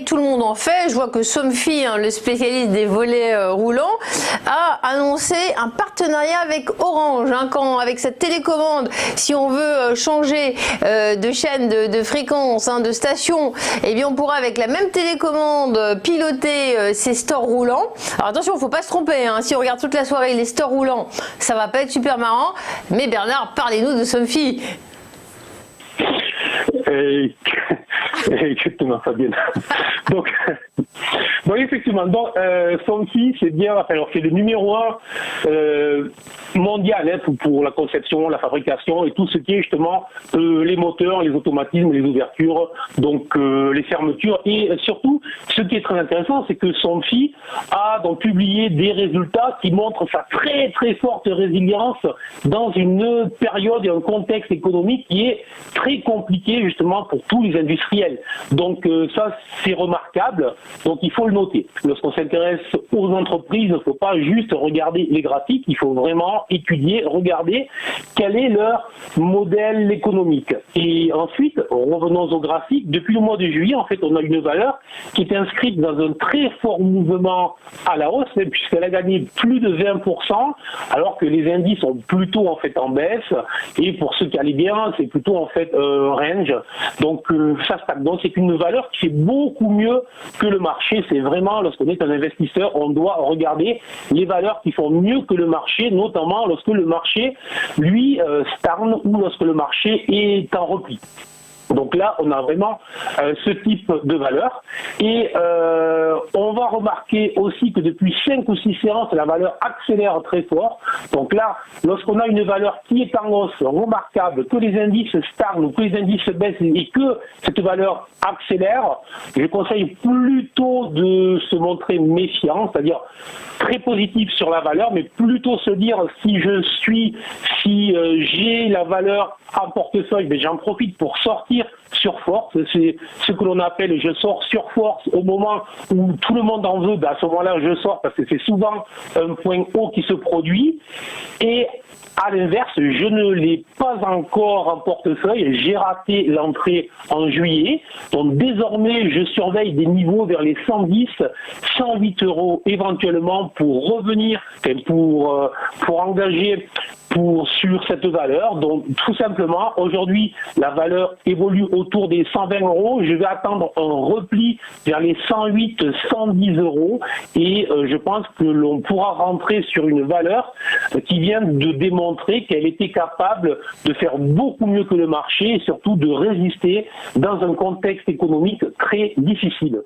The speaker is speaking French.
tout le monde en fait. Je vois que Somfy, le spécialiste des volets roulants, a annoncé un partenariat avec Orange. Avec cette télécommande, si on veut changer de chaîne, de fréquence, de station, eh bien on pourra avec la même télécommande piloter ces stores roulants. Alors attention, il ne faut pas se tromper. Si on regarde toute la soirée les stores roulants, ça va pas être super marrant. Mais Bernard, parlez-nous de Somfy. Exactement, Fabienne. Donc effectivement, Somfy, c'est bien, alors c'est le numéro 1 mondial pour la conception, la fabrication et tout ce qui est justement les moteurs, les automatismes, les ouvertures, donc les fermetures. Et surtout, ce qui est très intéressant, c'est que Somfy a donc publié des résultats qui montrent sa très très forte résilience dans une période et un contexte économique qui est très compliqué justement pour tous les industriels. Donc ça, c'est remarquable. Donc il faut le noter. Lorsqu'on s'intéresse aux entreprises, il ne faut pas juste regarder les graphiques, il faut vraiment étudier, regarder quel est leur modèle économique. Et ensuite, revenons aux graphiques. Depuis le mois de juillet, en fait, on a une valeur qui est inscrite dans un très fort mouvement à la hausse, puisqu'elle a gagné plus de 20%, alors que les indices sont plutôt en fait en baisse. Et pour ceux qui allaient bien, c'est plutôt en fait range. Donc ça stagne. Donc c'est une valeur qui fait beaucoup mieux que le marché. C'est vraiment, lorsqu'on est un investisseur, on doit regarder les valeurs qui font mieux que le marché, notamment lorsque le marché, lui, stagne ou lorsque le marché est en repli. Donc là, on a vraiment ce type de valeur. Et on va remarquer aussi que depuis 5 ou 6 séances, la valeur accélère très fort. Donc là, lorsqu'on a une valeur qui est en hausse remarquable, que les indices stagnent ou que les indices baissent et que cette valeur accélère, je conseille plutôt de se montrer méfiant, c'est-à-dire très positif sur la valeur, mais plutôt se dire si j'ai la valeur en portefeuille, mais j'en profite pour sortir sur force. C'est ce que l'on appelle je sors sur force au moment où tout le monde en veut. À ce moment-là, je sors parce que c'est souvent un point haut qui se produit. Et à l'inverse, je ne l'ai pas encore en portefeuille. J'ai raté l'entrée en juillet. Donc désormais, je surveille des niveaux vers les 110, 108 euros éventuellement pour revenir, pour engager sur cette valeur. Donc tout simplement, aujourd'hui, la valeur évolue autour des 120 euros. Je vais attendre un repli vers les 108, 110 euros et je pense que l'on pourra rentrer sur une valeur qui vient de démontrer qu'elle était capable de faire beaucoup mieux que le marché et surtout de résister dans un contexte économique très difficile.